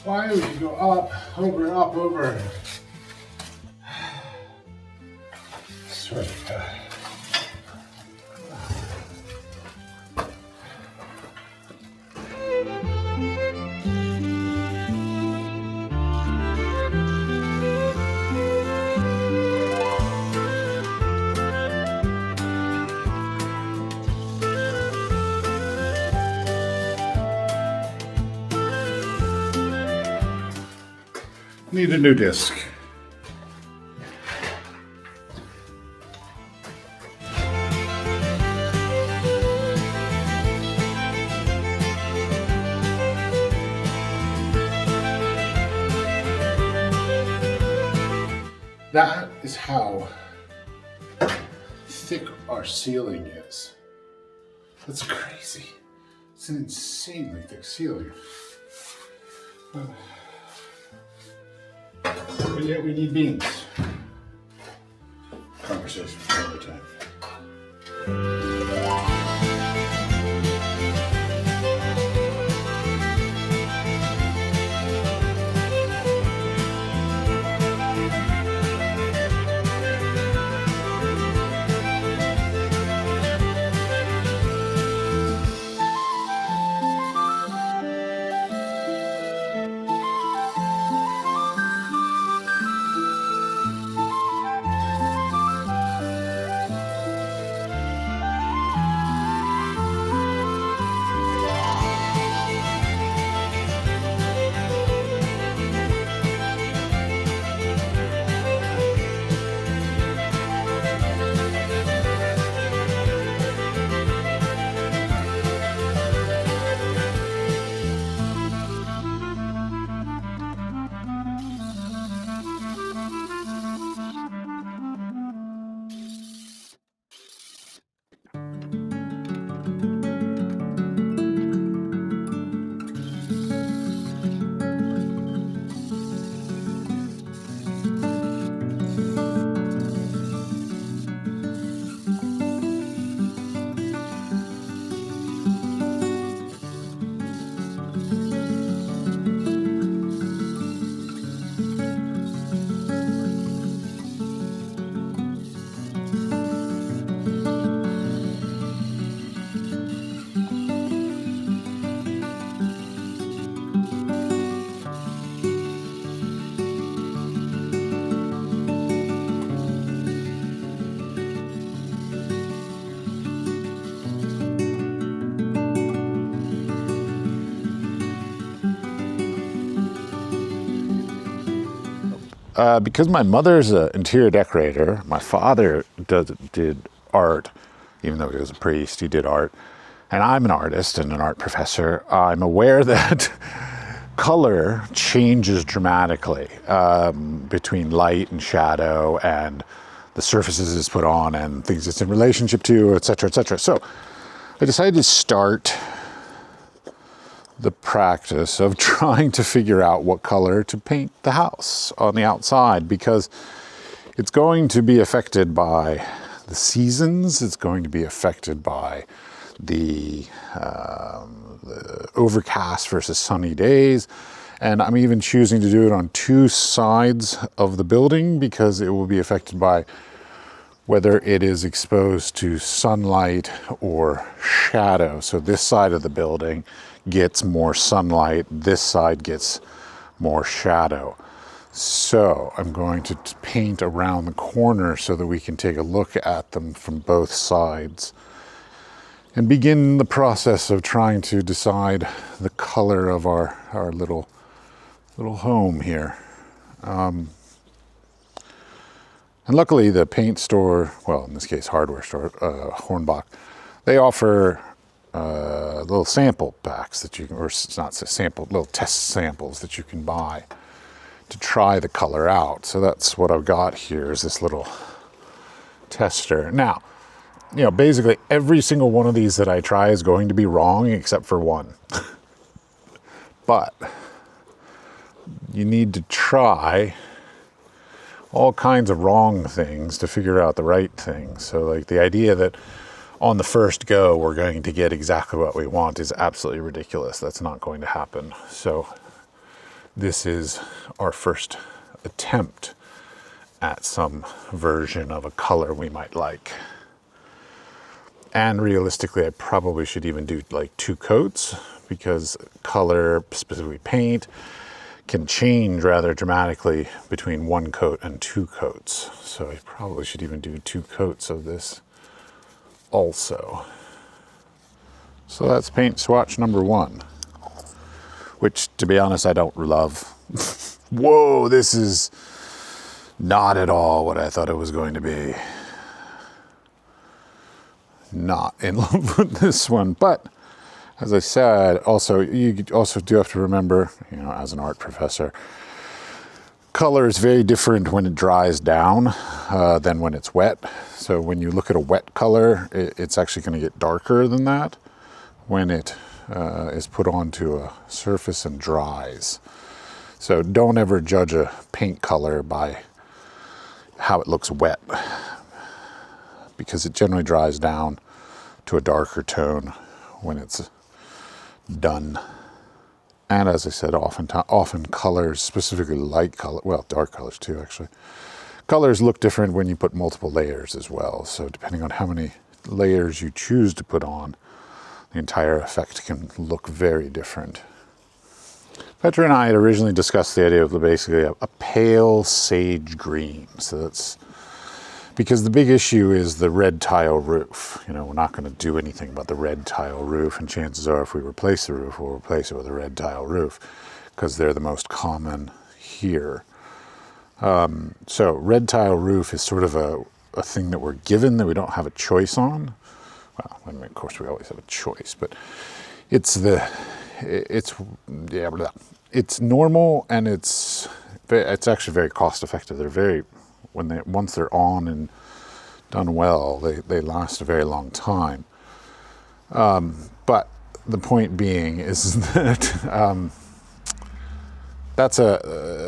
Why would you go up, over? Swear to God. Need a new disc. That is how thick our ceiling is. That's crazy. It's an insanely thick ceiling. But yet we need beams. Conversation for another time. Because my mother's an interior decorator, my father did art, even though he was a priest, he did art, and I'm an artist and an art professor. I'm aware that color changes dramatically between light and shadow and the surfaces it's put on and things it's in relationship to, etc., etc. So I decided to start the practice of trying to figure out what color to paint the house on the outside, because it's going to be affected by the seasons, it's going to be affected by the overcast versus sunny days, and I'm even choosing to do it on two sides of the building because it will be affected by whether it is exposed to sunlight or shadow. So this side of the building gets more sunlight, this side gets more shadow. So I'm going to paint around the corner so that we can take a look at them from both sides and begin the process of trying to decide the color of our little home here. And luckily the paint store, well, in this case hardware store, Hornbach, they offer little sample packs that you can, or it's not sample, little test samples that you can buy to try the color out. So that's what I've got here, is this little tester. Now, you know, basically every single one of these that I try is going to be wrong except for one. But you need to try all kinds of wrong things to figure out the right thing. So like the idea that on the first go we're going to get exactly what we want is absolutely ridiculous. That's not going to happen. So this is our first attempt at some version of a color we might like. And realistically, I probably should even do like 2 coats, because color, specifically paint, can change rather dramatically between 1 coat and 2 coats. So I probably should even do 2 coats of this also. So that's paint swatch number 1, which, to be honest, I don't love. Whoa, this is not at all what I thought it was going to be. Not in love with this one, but as I said, also, you also do have to remember, you know, as an art professor, color is very different when it dries down than when it's wet. So when you look at a wet color, it's actually going to get darker than that when it is put onto a surface and dries. So don't ever judge a paint color by how it looks wet, because it generally dries down to a darker tone when it's done. And as I said, often colors, specifically light color, well, dark colors too, actually. Colors look different when you put multiple layers as well. So depending on how many layers you choose to put on, the entire effect can look very different. Petra and I had originally discussed the idea of basically a pale sage green. So that's because the big issue is the red tile roof. You know, we're not going to do anything about the red tile roof, and chances are if we replace the roof, we'll replace it with a red tile roof, because they're the most common here. So red tile roof is sort of a thing that we're given that we don't have a choice on. Well, I mean, of course we always have a choice, but it's normal, and it's actually very cost effective. They're very, once they're on and done well, they last a very long time. But the point being is that that's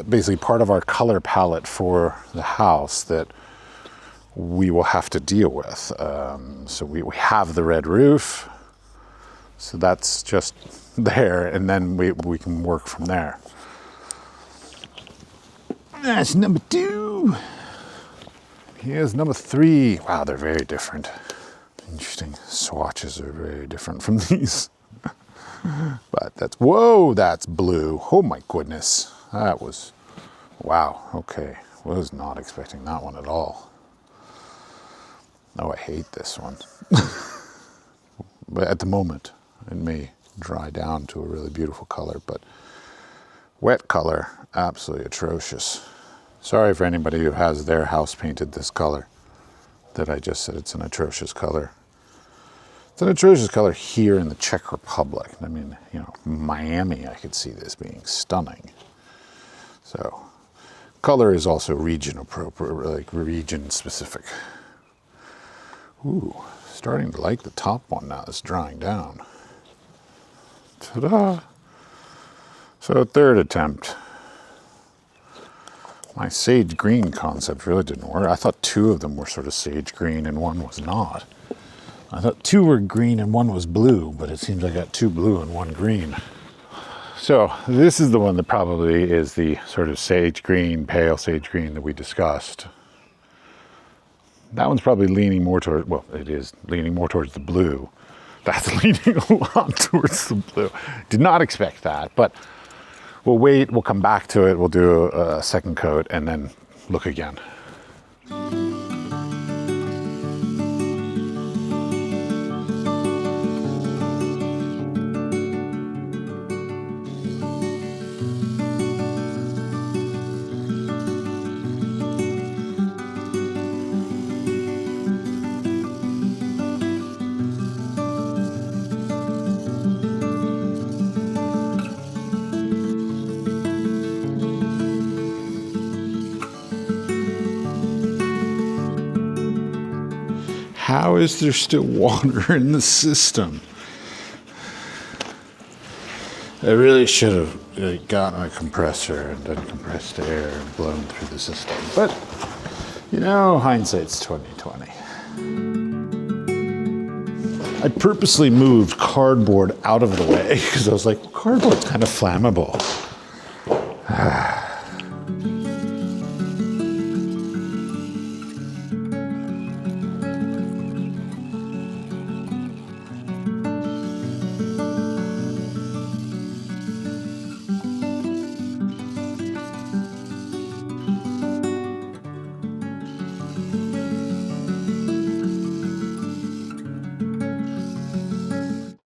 basically part of our color palette for the house that we will have to deal with. So we have the red roof, so that's just there, and then we can work from there. That's number 2. Here's number 3. Wow, they're very different. Interesting. Swatches are very different from these. But that's blue. Oh my goodness. That was, wow, okay. Was not expecting that one at all. Oh, I hate this one. But at the moment, it may dry down to a really beautiful color, but wet color, absolutely atrocious. Sorry for anybody who has their house painted this color, that I just said it's an atrocious color. It's an atrocious color here in the Czech Republic. I mean, you know, Miami, I could see this being stunning. So, color is also region appropriate, like region specific. Ooh, starting to like the top one now. It's drying down. Ta-da! So, 3rd attempt. My sage green concept really didn't work. I thought 2 of them were sort of sage green and 1 was not. I thought 2 were green and 1 was blue, but it seems I got 2 blue and 1 green. So this is the one that probably is the sort of sage green, pale sage green that we discussed. That one's probably leaning more toward, well, it is leaning more towards the blue. That's leaning a lot towards the blue. Did not expect that, but we'll wait, we'll come back to it, we'll do a 2nd coat and then look again. How is there still water in the system? I really should have gotten a compressor and done compressed air and blown through the system. But, you know, hindsight's 20/20. I purposely moved cardboard out of the way because I was like, cardboard's kind of flammable.